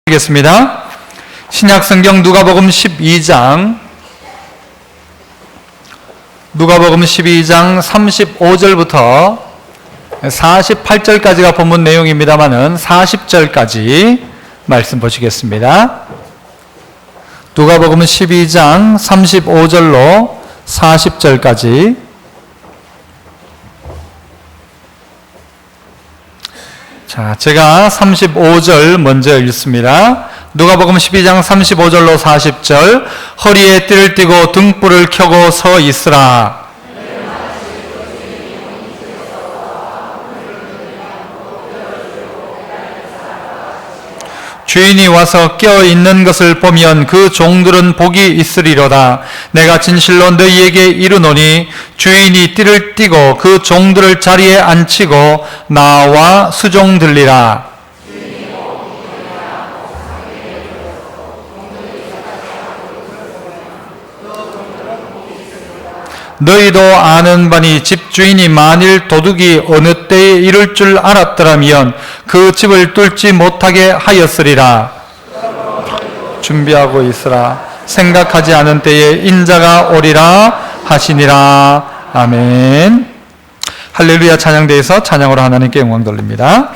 겠습니다. 신약성경 누가복음 12장 35절부터 48절까지가 본문 내용입니다만은 40절까지 말씀 보시겠습니다. 누가복음 12장 35절로 40절까지. 자, 제가 35절 먼저 읽습니다. 누가복음 12장 35절로 40절. 허리에 띠를 띠고 등불을 켜고 서 있으라. 주인이 와서 깨어 있는 것을 보면 그 종들은 복이 있으리로다. 내가 진실로 너희에게 이르노니 주인이 띠를 띠고 그 종들을 자리에 앉히고 나와 수종들리라. 너희도 아는 바니 집주인이 만일 도둑이 어느 때에 이를 줄 알았더라면 그 집을 뚫지 못하게 하였으리라. 준비하고 있으라. 생각하지 않은 때에 인자가 오리라 하시니라. 아멘. 할렐루야. 찬양대에서 찬양으로 하나님께 영광 돌립니다.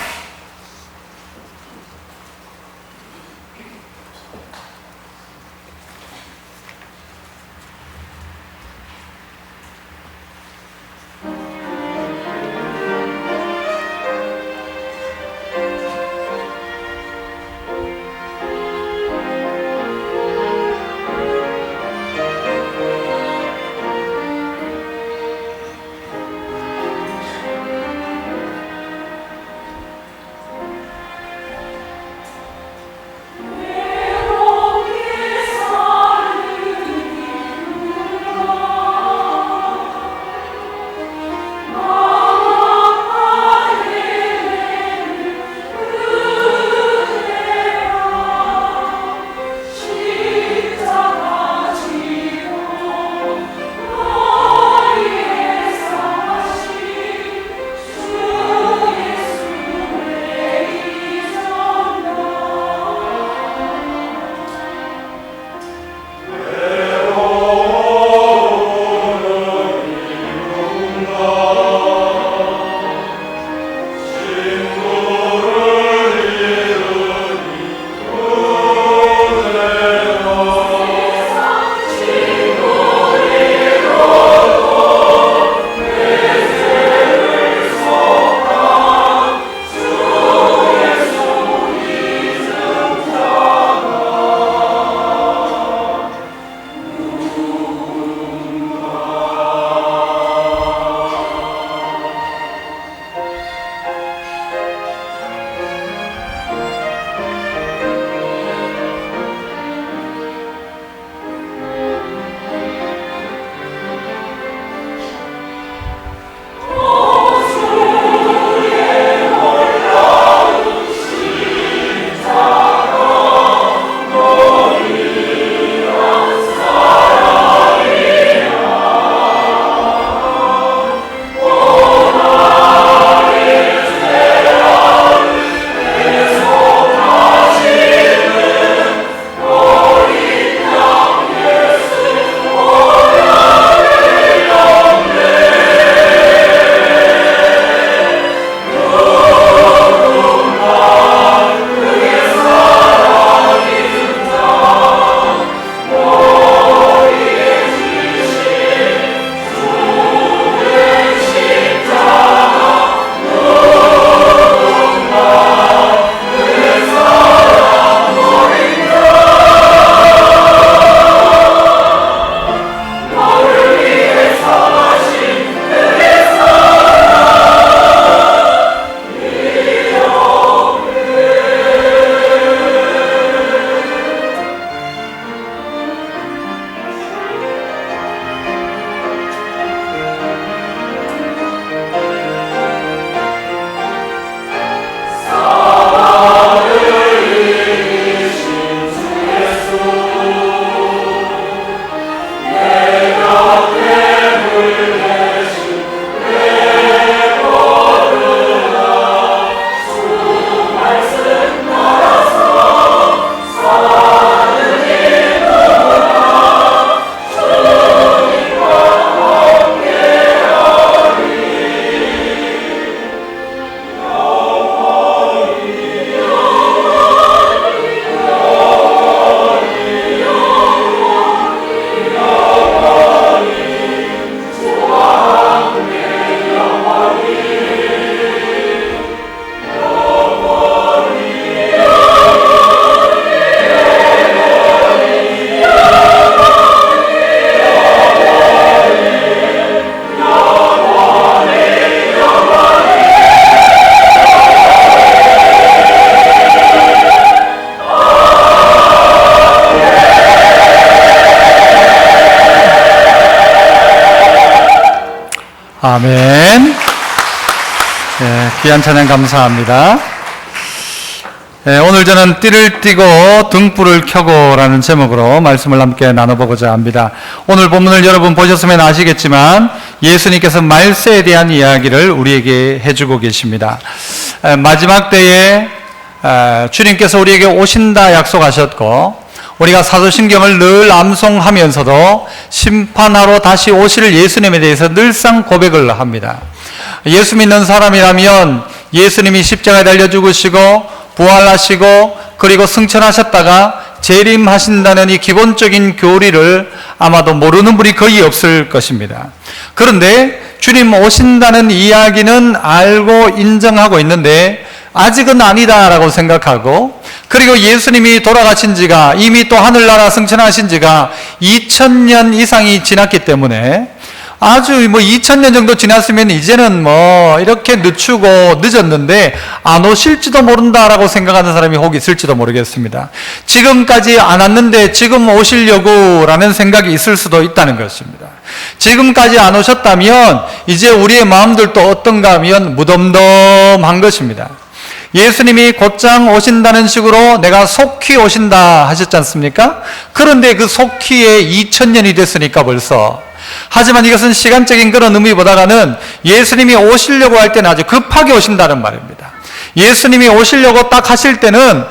아멘. 네, 귀한 찬양 감사합니다. 네, 오늘 저는 띠를 띠고 등불을 켜고라는 제목으로 말씀을 함께 나눠보고자 합니다. 오늘 본문을 여러분 보셨으면 아시겠지만 예수님께서 말세에 대한 이야기를 우리에게 해주고 계십니다. 마지막 때에 주님께서 우리에게 오신다 약속하셨고 우리가 사도신경을 늘 암송하면서도 심판하러 다시 오실 예수님에 대해서 늘상 고백을 합니다. 예수 믿는 사람이라면 예수님이 십자가에 달려 죽으시고 부활하시고 그리고 승천하셨다가 재림하신다는 이 기본적인 교리를 아마도 모르는 분이 거의 없을 것입니다. 그런데 주님 오신다는 이야기는 알고 인정하고 있는데 아직은 아니다라고 생각하고, 그리고 예수님이 돌아가신 지가 이미 또 하늘나라 승천하신 지가 2000년 이상이 지났기 때문에 아주 2000년 정도 지났으면 이제는 이렇게 늦추고 늦었는데 안 오실지도 모른다라고 생각하는 사람이 혹 있을지도 모르겠습니다. 지금까지 안 왔는데 지금 오시려고 라는 생각이 있을 수도 있다는 것입니다. 지금까지 안 오셨다면 이제 우리의 마음들도 어떤가 하면 무덤덤한 것입니다. 예수님이 곧장 오신다는 식으로 내가 속히 오신다 하셨지 않습니까? 그런데 그 속히에 2000년이 됐으니까 벌써. 하지만 이것은 시간적인 그런 의미보다는 예수님이 오시려고 할 때는 아주 급하게 오신다는 말입니다. 예수님이 오시려고 딱 하실 때는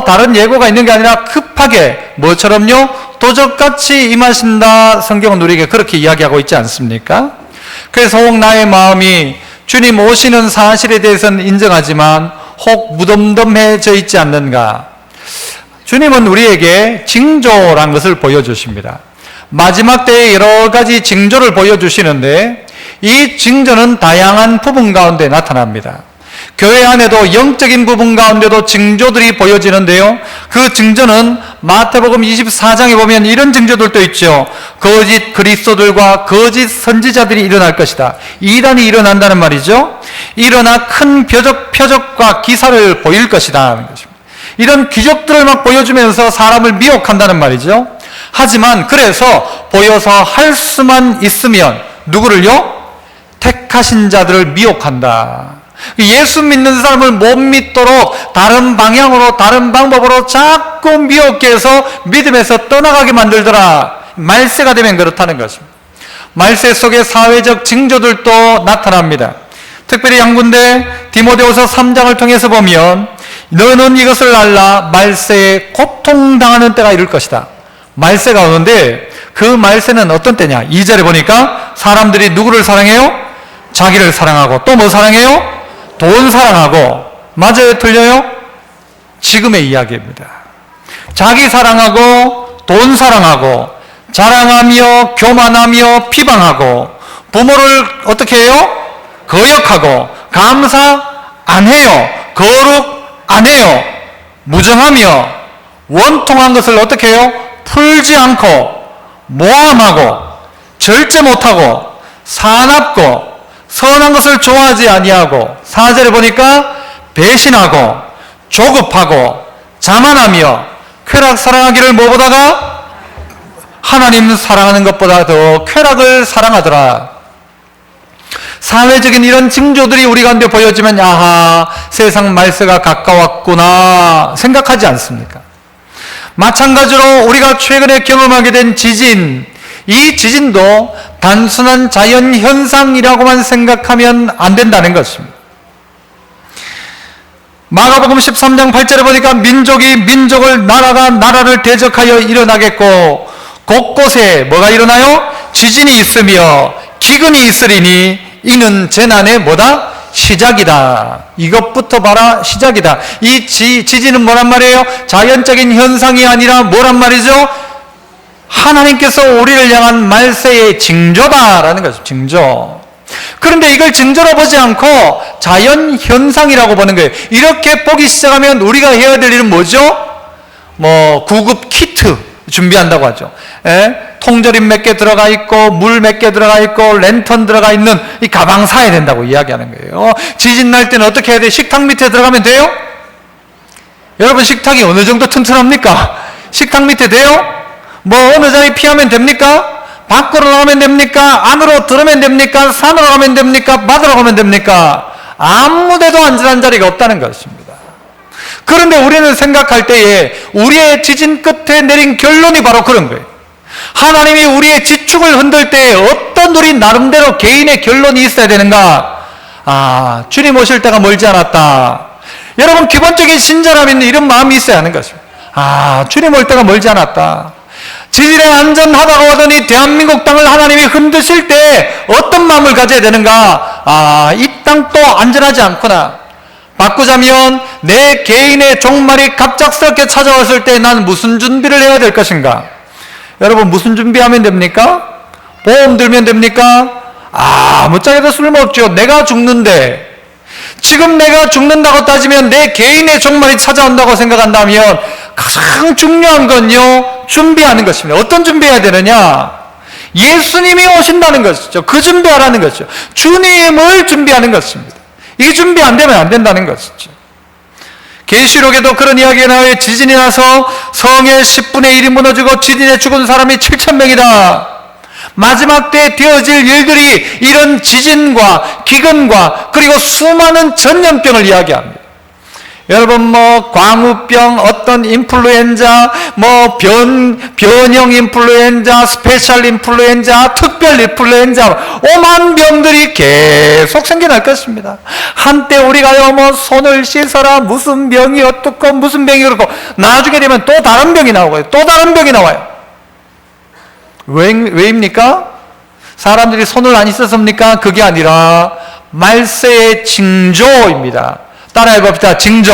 다른 예고가 있는 게 아니라 급하게 뭐처럼요? 도적같이 임하신다. 성경은 우리에게 그렇게 이야기하고 있지 않습니까? 그래서 혹 나의 마음이 주님 오시는 사실에 대해서는 인정하지만 혹 무덤덤해져 있지 않는가? 주님은 우리에게 징조란 것을 보여주십니다. 마지막 때에 여러 가지 징조를 보여주시는데 이 징조는 다양한 부분 가운데 나타납니다. 교회 안에도 영적인 부분 가운데도 징조들이 보여지는데요, 그 징조는 마태복음 24장에 보면 이런 징조들도 있죠. 거짓 그리스도들과 거짓 선지자들이 일어날 것이다. 이단이 일어난다는 말이죠. 일어나 큰 표적과 기사를 보일 것이다 하는 것입니다. 이런 기적들을 막 보여주면서 사람을 미혹한다는 말이죠. 하지만 그래서 보여서 할 수만 있으면 누구를요? 택하신 자들을 미혹한다. 예수 믿는 사람을 못 믿도록 다른 방향으로 다른 방법으로 자꾸 미혹해 해서 믿음에서 떠나가게 만들더라. 말세가 되면 그렇다는 것입니다. 말세 속에 사회적 징조들도 나타납니다. 특별히 양군대 디모데후서 3장을 통해서 보면 너는 이것을 알라, 말세에 고통당하는 때가 이를 것이다. 말세가 오는데 그 말세는 어떤 때냐? 2절에 보니까 사람들이 누구를 사랑해요? 자기를 사랑하고 또 뭐 사랑해요? 돈 사랑하고. 맞아요? 틀려요? 지금의 이야기입니다. 자기 사랑하고 돈 사랑하고 자랑하며 교만하며 비방하고 부모를 어떻게 해요? 거역하고 감사 안 해요. 거룩 안 해요. 무정하며 원통한 것을 어떻게 해요? 풀지 않고 모함하고 절제 못하고 사납고 선한 것을 좋아하지 아니하고, 4절에 보니까 배신하고 조급하고 자만하며 쾌락 사랑하기를 뭐보다가 하나님 사랑하는 것보다 더 쾌락을 사랑하더라. 사회적인 이런 징조들이 우리 가운데 보여지면 아하, 세상 말세가 가까웠구나 생각하지 않습니까? 마찬가지로 우리가 최근에 경험하게 된 지진, 이 지진도 단순한 자연현상이라고만 생각하면 안 된다는 것입니다. 마가복음 13장 8절에 보니까 민족이 민족을, 나라가 나라를 대적하여 일어나겠고 곳곳에 뭐가 일어나요? 지진이 있으며 기근이 있으리니 이는 재난의 뭐다? 시작이다. 이것부터 봐라, 시작이다. 이 지진은 뭐란 말이에요? 자연적인 현상이 아니라 뭐란 말이죠? 하나님께서 우리를 향한 말세의 징조다라는 것이죠. 징조. 그런데 이걸 징조로 보지 않고 자연 현상이라고 보는 거예요. 이렇게 보기 시작하면 우리가 해야 될 일은 뭐죠? 구급 키트 준비한다고 하죠. 통조림 몇 개 들어가 있고 물 몇 개 들어가 있고 랜턴 들어가 있는 이 가방 사야 된다고 이야기하는 거예요. 지진 날 때는 어떻게 해야 돼요? 식탁 밑에 들어가면 돼요? 여러분 식탁이 어느 정도 튼튼합니까? 식탁 밑에 돼요? 어느 자리 피하면 됩니까? 밖으로 나가면 됩니까? 안으로 들어오면 됩니까? 산으로 가면 됩니까? 바다로 가면 됩니까? 아무 데도 안전한 자리가 없다는 것입니다. 그런데 우리는 생각할 때에 우리의 지진 끝에 내린 결론이 바로 그런 거예요. 하나님이 우리의 지축을 흔들 때에 어떤 우리 나름대로 개인의 결론이 있어야 되는가? 주님 오실 때가 멀지 않았다. 여러분, 기본적인 신자라면 이런 마음이 있어야 하는 것입니다. 주님 올 때가 멀지 않았다. 지진에 안전하다고 하더니 대한민국 땅을 하나님이 흔드실 때 어떤 마음을 가져야 되는가? 이 땅도 안전하지 않구나. 바꾸자면 내 개인의 종말이 갑작스럽게 찾아왔을 때 난 무슨 준비를 해야 될 것인가? 여러분, 무슨 준비하면 됩니까? 보험 들면 됩니까? 아무짝에도 쓸모없죠. 내가 죽는데, 지금 내가 죽는다고 따지면 내 개인의 종말이 찾아온다고 생각한다면 가장 중요한 건요, 준비하는 것입니다. 어떤 준비해야 되느냐? 예수님이 오신다는 것이죠. 그 준비하라는 것이죠. 주님을 준비하는 것입니다. 이 준비 안 되면 안 된다는 것이죠. 계시록에도 그런 이야기가 나와요. 지진이 나서 성의 10분의 1이 무너지고 지진에 죽은 사람이 7,000명이다. 마지막 때에 되어질 일들이 이런 지진과 기근과 그리고 수많은 전염병을 이야기합니다. 여러분, 광우병, 어떤 인플루엔자, 변형 인플루엔자, 스페셜 인플루엔자, 특별 인플루엔자, 오만 병들이 계속 생겨날 것입니다. 한때 우리가요, 손을 씻어라, 무슨 병이 어떻고, 무슨 병이 그렇고, 나중에 되면 또 다른 병이 나오고요. 또 다른 병이 나와요. 왜입니까? 사람들이 손을 안 씻었습니까? 그게 아니라 말세의 징조입니다. 따라해 봅시다. 징조.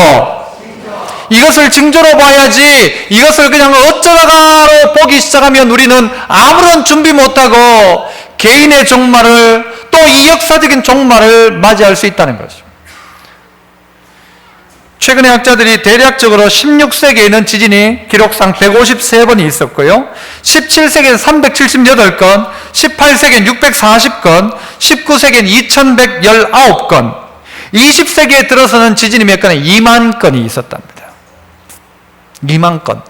이것을 징조로 봐야지, 이것을 그냥 어쩌다가로 보기 시작하면 우리는 아무런 준비 못하고 개인의 종말을, 또 이 역사적인 종말을 맞이할 수 있다는 것입니다. 최근에 학자들이 대략적으로 16세기에는 지진이 기록상 153번이 있었고요, 17세기엔 378건, 18세기엔 640건, 19세기엔 2119건, 20세기에 들어서는 지진이 몇 건에 2만 건이 있었답니다. 2만 건.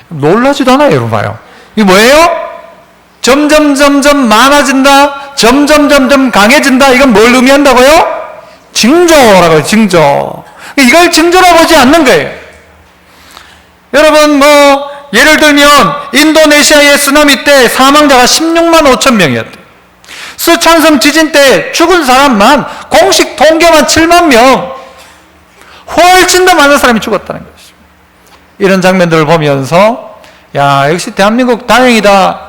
놀라지도 않아요, 여러분 봐요. 이게 뭐예요? 점점 많아진다, 점점 강해진다. 이건 뭘 의미한다고요? 징조라고 해요, 징조. 이걸 징조라고 보지 않는 거예요. 여러분, 예를 들면 인도네시아의 쓰나미 때 사망자가 16만 5천 명이었대요. 스촨성 지진 때 죽은 사람만 공식 통계만 7만 명, 훨씬 더 많은 사람이 죽었다는 것입니다. 이런 장면들을 보면서 역시 대한민국 다행이다.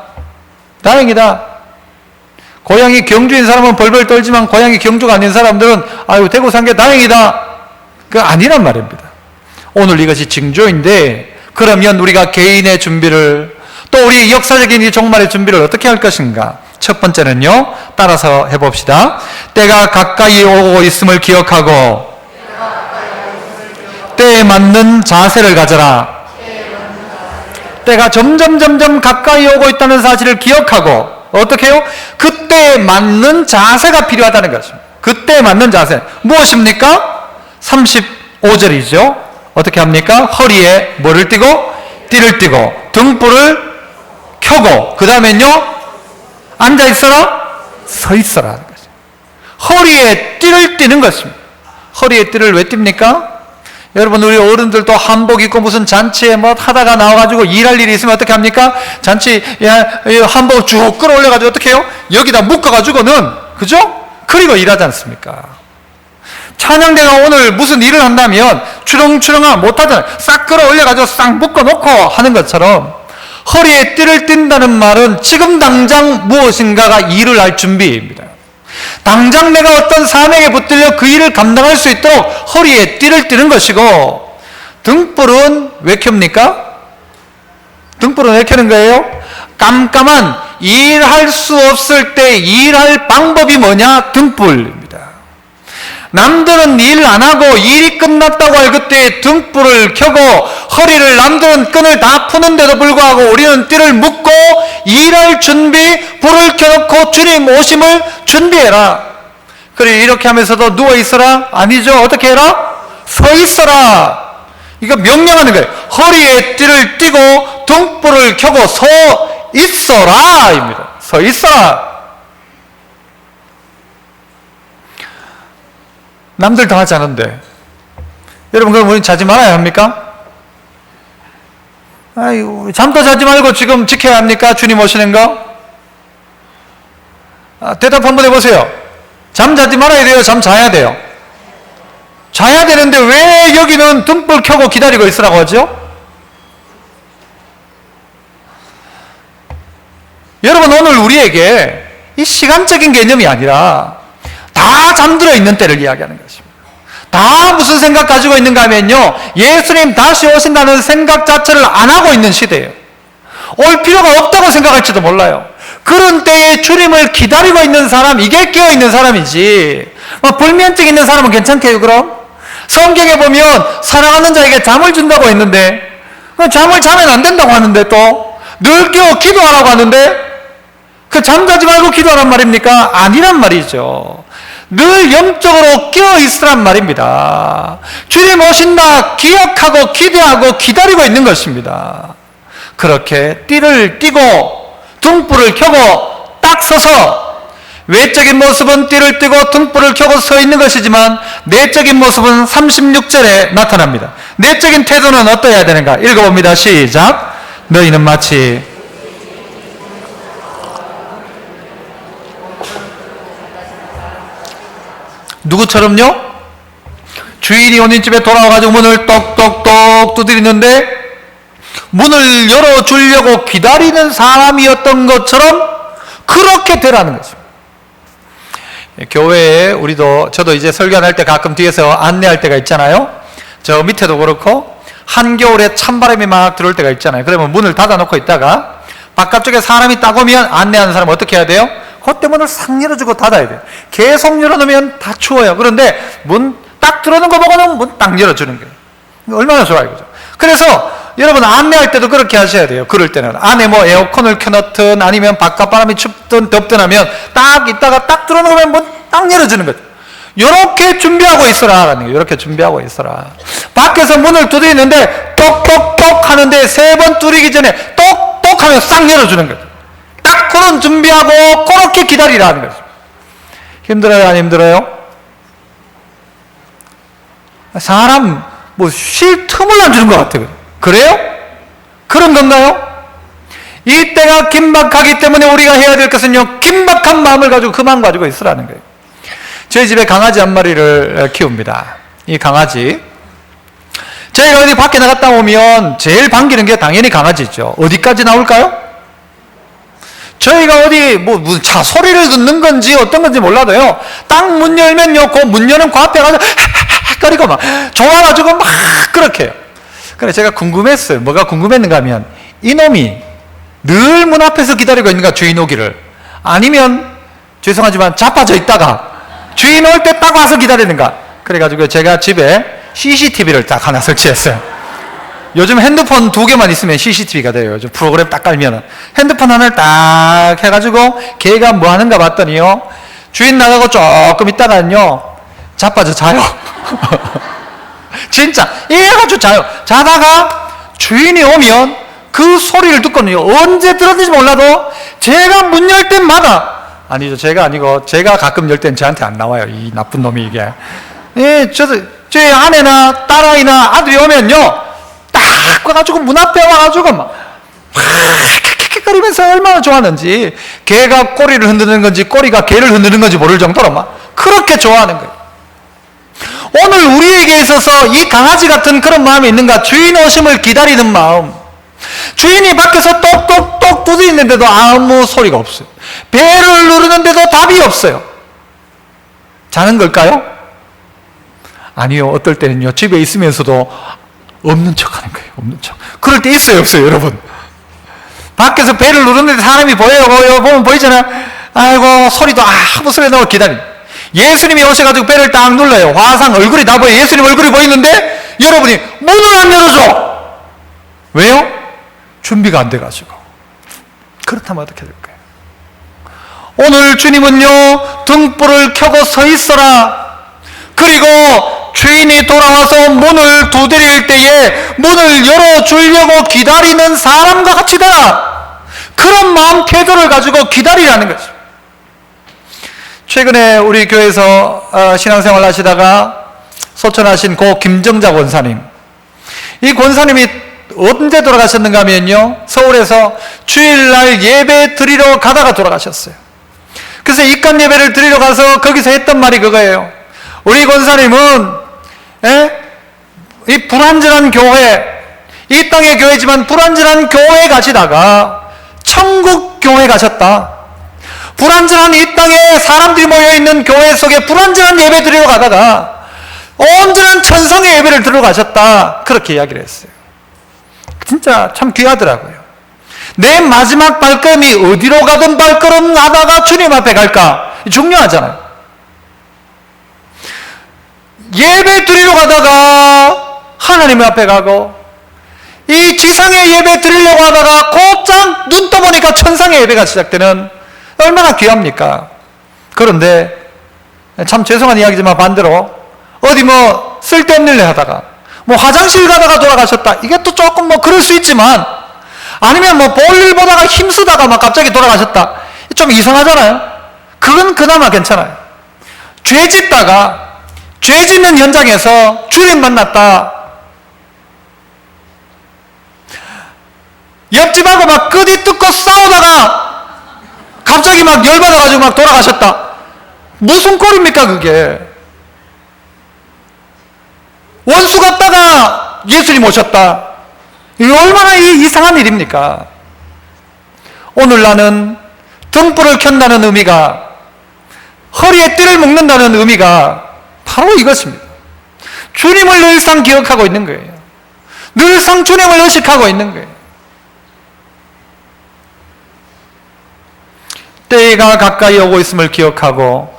고향이 경주인 사람은 벌벌 떨지만 고향이 경주가 아닌 사람들은 대구 산 게 다행이다. 그거 아니란 말입니다. 오늘 이것이 징조인데, 그러면 우리가 개인의 준비를, 또 우리 역사적인 이 종말의 준비를 어떻게 할 것인가? 첫 번째는요, 따라서 해봅시다. 때가 가까이 오고 있음을 기억하고 때에 맞는 자세를 가져라. 때가 점점 가까이 오고 있다는 사실을 기억하고, 어떻게 해요? 그때에 맞는 자세가 필요하다는 것입니다. 그때에 맞는 자세 무엇입니까? 35절이죠. 어떻게 합니까? 허리에 뭐를 띠고? 띠를 띠고 등불을 켜고, 그 다음엔요, 앉아있어라? 서있어라 하는 것입니다. 허리에 띠를 띠는 것입니다. 허리에 띠를 왜 띱니까? 여러분, 우리 어른들도 한복 입고 무슨 잔치에 하다가 나와가지고 일할 일이 있으면 어떻게 합니까? 잔치 한복 쭉 끌어올려가지고 어떻게 해요? 여기다 묶어가지고는, 그죠? 그리고 일하지 않습니까? 찬양대가 오늘 무슨 일을 한다면 추렁추렁 못하잖아요. 싹 끌어올려가지고 싹 묶어놓고 하는 것처럼, 허리에 띠를 띈다는 말은 지금 당장 무엇인가가 일을 할 준비입니다. 당장 내가 어떤 사명에 붙들려 그 일을 감당할 수 있도록 허리에 띠를 띠는 것이고, 등불은 왜 켭니까? 등불은 왜 켜는 거예요? 깜깜한, 일할 수 없을 때 일할 방법이 뭐냐? 등불입니다. 남들은 일 안 하고 일이 끝났다고 할 그때 등불을 켜고, 허리를, 남들은 끈을 다 푸는데도 불구하고 우리는 띠를 묶고 일할 준비, 불을 켜놓고 주님 오심을 준비해라. 그래, 이렇게 하면서도 누워 있어라? 아니죠. 어떻게 해라? 서 있어라. 이거 명령하는 거예요. 허리에 띠를 띠고 등불을 켜고 서 있어라 입니다. 서 있어라. 남들 다 하지 않은데 여러분 그럼 우리 자지 말아야 합니까? 아이고, 잠도 자지 말고 지금 지켜야 합니까? 주님 오시는 거? 대답 한번 해보세요. 잠 자지 말아야 돼요? 잠 자야 돼요? 자야 되는데 왜 여기는 등불 켜고 기다리고 있으라고 하죠? 여러분 오늘 우리에게 이 시간적인 개념이 아니라 다 잠들어 있는 때를 이야기하는 것입니다. 다 무슨 생각 가지고 있는가 하면요, 예수님 다시 오신다는 생각 자체를 안 하고 있는 시대예요. 올 필요가 없다고 생각할지도 몰라요. 그런 때에 주님을 기다리고 있는 사람, 이게 깨어있는 사람이지, 불면증 있는 사람은 괜찮게요. 그럼 성경에 보면 사랑하는 자에게 잠을 준다고 했는데 잠을 자면 안 된다고 하는데 또 늘 깨어 기도하라고 하는데 그 잠자지 말고 기도하란 말입니까? 아니란 말이죠. 늘 영적으로 깨어있으란 말입니다. 주님 오신다 기억하고 기대하고 기다리고 있는 것입니다. 그렇게 띠를 띠고 등불을 켜고 딱 서서, 외적인 모습은 띠를 띠고 등불을 켜고 서 있는 것이지만 내적인 모습은 36절에 나타납니다. 내적인 태도는 어떠해야 되는가? 읽어봅니다. 시작. 너희는 마치 누구처럼요? 주인이 오는 집에 돌아와가지고 문을 똑똑똑 두드리는데 문을 열어주려고 기다리는 사람이었던 것처럼 그렇게 되라는 거죠. 교회에 저도 이제 설교할 때 가끔 뒤에서 안내할 때가 있잖아요. 저 밑에도 그렇고 한겨울에 찬바람이 막 들어올 때가 있잖아요. 그러면 문을 닫아놓고 있다가 바깥쪽에 사람이 딱 오면 안내하는 사람은 어떻게 해야 돼요? 그때 문을 싹 열어주고 닫아야 돼요. 계속 열어놓으면 다 추워요. 그런데 문 딱 들어오는 거 보고는 문 딱 열어주는 거예요. 얼마나 좋아요. 그죠? 그래서 여러분 안내할 때도 그렇게 하셔야 돼요. 그럴 때는 안에 뭐 에어컨을 켜놓든 아니면 바깥 바람이 춥든 덥든 하면 딱 있다가 딱 들어오면 문 딱 열어주는 거죠. 이렇게 준비하고 있어라. 이렇게 준비하고 있어라. 밖에서 문을 두드리는데 똑똑똑 하는데 3번 두드리기 전에 똑똑 하면 싹 열어주는 거죠. 딱 그런 준비하고 그렇게 기다리라는 거죠. 힘들어요? 안 힘들어요? 사람 뭐 쉴 틈을 안 주는 것 같아요. 그래요? 그런 건가요? 이때가 긴박하기 때문에 우리가 해야 될 것은요, 긴박한 마음을 가지고 그 마음 가지고 있으라는 거예요. 저희 집에 강아지 한 마리를 키웁니다. 이 강아지, 저희가 어디 밖에 나갔다 오면 제일 반기는 게 당연히 강아지죠. 어디까지 나올까요? 저희가 어디 무슨 차 소리를 듣는 건지 어떤 건지 몰라도요, 딱 문 열면요, 그 문 여는 그 앞에 가서 거리고 막 좋아가지고 막 그렇게 해요. 그래 제가 궁금했어요. 뭐가 궁금했는가 하면 이놈이 늘 문 앞에서 기다리고 있는가, 주인 오기를, 아니면 죄송하지만 자빠져 있다가 주인 올 때 딱 와서 기다리는가. 그래가지고 제가 집에 CCTV를 딱 하나 설치했어요. 요즘 핸드폰 2개만 있으면 CCTV가 돼요. 요즘 프로그램 딱 깔면 핸드폰 하나를 딱 해가지고 걔가 뭐 하는가 봤더니요, 주인 나가고 조금 있다가는요 자빠져 자요. 진짜 이래가지고 자요. 자다가 주인이 오면 그 소리를 듣고는요, 언제 들었는지 몰라도 제가 문 열 때마다, 아니죠, 제가 아니고 제가 가끔 열 때는 저한테 안 나와요, 이 나쁜 놈이. 이게 저희 아내나 딸아이나 아들이 오면요 딱 와가지고 문 앞에 와가지고 막 킥킥거리면서 얼마나 좋아하는지, 개가 꼬리를 흔드는 건지 꼬리가 개를 흔드는 건지 모를 정도로 막 그렇게 좋아하는 거예요. 오늘 우리에게 있어서 이 강아지 같은 그런 마음이 있는가? 주인 오심을 기다리는 마음. 주인이 밖에서 똑똑똑 두드리는데도 아무 소리가 없어요. 배를 누르는데도 답이 없어요. 자는 걸까요? 아니요. 어떨 때는요, 집에 있으면서도 없는 척 하는 거예요. 없는 척. 그럴 때 있어요, 없어요, 여러분? 밖에서 배를 누르는데 사람이 보여요. 보면 보이잖아요. 아이고, 소리도 아무 소리 나고 기다리는. 예수님이 오셔가지고 배를 딱 눌러요. 화상 얼굴이 다 보여요. 예수님 얼굴이 보이는데 여러분이 문을 안 열어줘. 왜요? 준비가 안 돼가지고. 그렇다면 어떻게 될까요? 오늘 주님은요, 등불을 켜고 서 있어라. 그리고 주인이 돌아와서 문을 두드릴 때에 문을 열어주려고 기다리는 사람과 같이 되라. 그런 마음 태도를 가지고 기다리라는 거죠. 최근에 우리 교회에서 신앙생활 하시다가 소천하신 고 김정자 권사님, 이 권사님이 언제 돌아가셨는가 하면요, 서울에서 주일날 예배 드리러 가다가 돌아가셨어요. 그래서 입간 예배를 드리러 가서 거기서 했던 말이 그거예요. 우리 권사님은 이 불완전한 교회, 이 땅의 교회지만 불완전한 교회에 가시다가 천국 교회 가셨다. 불완전한 이 땅에 사람들이 모여있는 교회 속에 불완전한 예배 드리러 가다가 온전한 천성의 예배를 드리러 가셨다. 그렇게 이야기를 했어요. 진짜 참 귀하더라고요. 내 마지막 발걸음이 어디로 가든 발걸음 하다가 주님 앞에 갈까? 중요하잖아요. 예배 드리러 가다가 하나님 앞에 가고, 이 지상의 예배 드리려고 하다가 곧장 눈 떠보니까 천상의 예배가 시작되는, 얼마나 귀합니까? 그런데 참 죄송한 이야기지만 반대로 어디 뭐 쓸데없는 일 하다가 뭐 화장실 가다가 돌아가셨다, 이게 또 조금 뭐 그럴 수 있지만, 아니면 뭐 볼일 보다가 힘쓰다가 막 갑자기 돌아가셨다, 좀 이상하잖아요. 그건 그나마 괜찮아요. 죄 짓다가 죄 짓는 현장에서 주님 만났다, 옆집하고 막 끄디 뜯고 싸우다가 갑자기 막 열받아가지고 막 돌아가셨다, 무슨 꼴입니까 그게? 원수 같다가 예수님 오셨다, 이게 얼마나 이상한 일입니까? 오늘 나는 등불을 켠다는 의미가, 허리에 띠를 묶는다는 의미가 바로 이것입니다. 주님을 늘상 기억하고 있는 거예요. 늘상 주님을 의식하고 있는 거예요. 때가 가까이 오고 있음을 기억하고,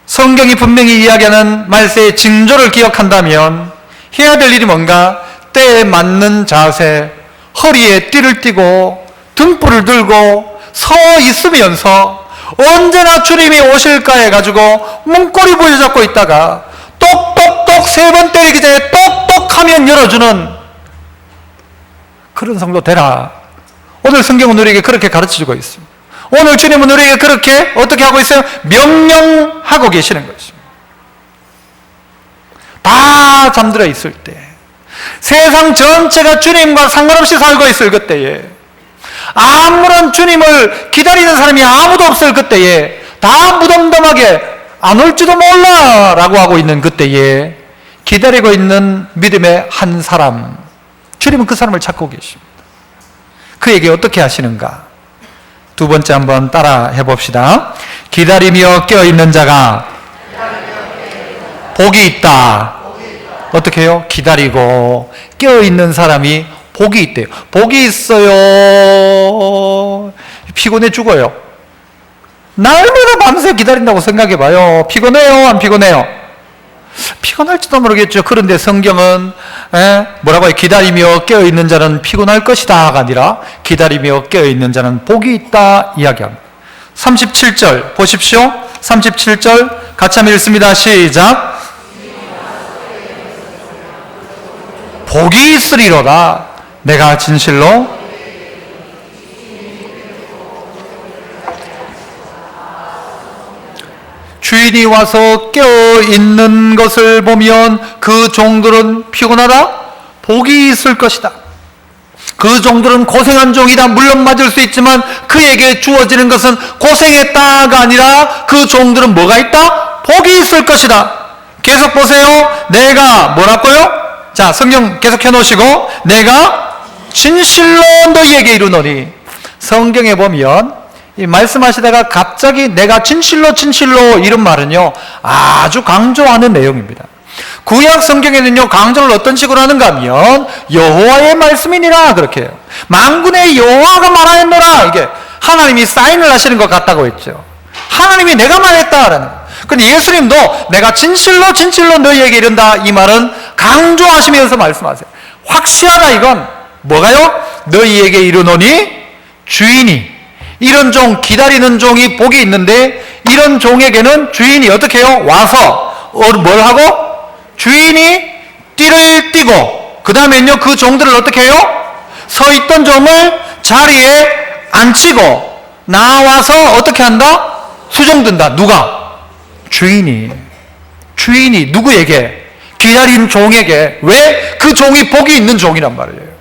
성경이 분명히 이야기하는 말세의 징조를 기억한다면 해야 될 일이 뭔가? 때에 맞는 자세, 허리에 띠를 띠고 등불을 들고 서 있으면서 언제나 주님이 오실까 해가지고 문고리 부여잡고 있다가 똑똑똑 3번 때리기 전에 똑똑하면 열어주는 그런 성도 되라. 오늘 성경은 우리에게 그렇게 가르쳐주고 있습니다. 오늘 주님은 우리에게 그렇게 어떻게 하고 있어요? 명령하고 계시는 것입니다. 다 잠들어 있을 때, 세상 전체가 주님과 상관없이 살고 있을 그때에, 아무런 주님을 기다리는 사람이 아무도 없을 그때에, 다 무덤덤하게 안 올지도 몰라 라고 하고 있는 그때에 기다리고 있는 믿음의 한 사람, 주님은 그 사람을 찾고 계십니다. 그에게 어떻게 하시는가? 두 번째 한번 따라 해봅시다. 기다리며 깨어있는 자가 복이 있다. 어떻게 해요? 기다리고 깨어있는 사람이 복이 있대요. 복이 있어요. 피곤해 죽어요. 날마다 밤새 기다린다고 생각해봐요. 피곤해요? 안 피곤해요? 피곤할지도 모르겠죠. 그런데 성경은 뭐라고 해요? 기다리며 깨어있는 자는 피곤할 것이다가 아니라 기다리며 깨어있는 자는 복이 있다 이야기합니다. 37절 보십시오. 37절 같이 한번 읽습니다. 시작. 복이 있으리로다. 내가 진실로 주인이 와서 깨어있는 것을 보면 그 종들은 피곤하다? 복이 있을 것이다. 그 종들은 고생한 종이다. 물론 맞을 수 있지만 그에게 주어지는 것은 고생했다가 아니라 그 종들은 뭐가 있다? 복이 있을 것이다. 계속 보세요. 내가 뭐라고요? 자, 성경 계속 해놓으시고, 내가 진실로 너희에게 이르노니. 성경에 보면 이 말씀하시다가 갑자기 내가 진실로 이런 말은요, 아주 강조하는 내용입니다. 구약 성경에는요, 강조를 어떤 식으로 하는가 하면 여호와의 말씀이니라 그렇게 해요. 만군의 여호와가 말하였노라. 이게 하나님이 사인을 하시는 것 같다고 했죠. 하나님이 내가 말했다라는 거예요. 근데 예수님도 내가 진실로 너희에게 이른다, 이 말은 강조하시면서 말씀하세요. 확실하다. 이건 뭐가요? 너희에게 이르노니 주인이, 이런 종, 기다리는 종이 복이 있는데, 이런 종에게는 주인이 어떻게 해요? 와서 뭘 하고? 주인이 띠를 띠고, 그 다음에는요, 그 종들을 어떻게 해요? 서 있던 종을 자리에 앉히고 나와서 어떻게 한다? 수종든다. 누가? 주인이 누구에게? 기다린 종에게. 왜? 그 종이 복이 있는 종이란 말이에요.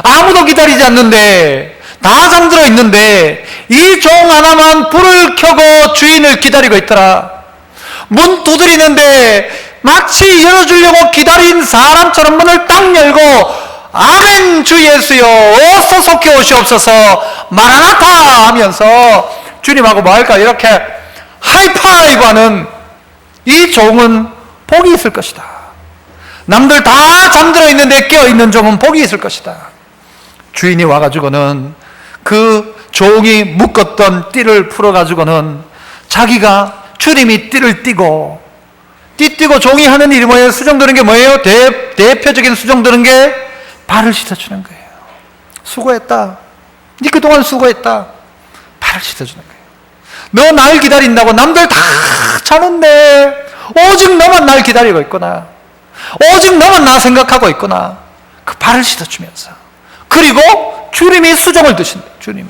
아무도 기다리지 않는데, 다 잠들어 있는데 이 종 하나만 불을 켜고 주인을 기다리고 있더라. 문 두드리는데 마치 열어주려고 기다린 사람처럼 문을 딱 열고 아멘 주 예수여 어서 속히 오시옵소서 마라나타 하면서 주님하고 뭐 할까 이렇게 하이파이브 하는 이 종은 복이 있을 것이다. 남들 다 잠들어 있는데 깨어있는 종은 복이 있을 것이다. 주인이 와가지고는 그 종이 묶었던 띠를 풀어가지고는 자기가 주님이 띠를 띠고 종이 하는 일이 뭐예요? 수종드는 게 뭐예요? 대표적인 수종드는 게 발을 씻어주는 거예요. 수고했다. 네 그동안 수고했다. 발을 씻어주는 거예요. 너 날 기다린다고 남들 다 자는데 오직 너만 날 기다리고 있구나. 오직 너만 나 생각하고 있구나. 그 발을 씻어주면서. 그리고 주님이 수종을 드신다. 주님이.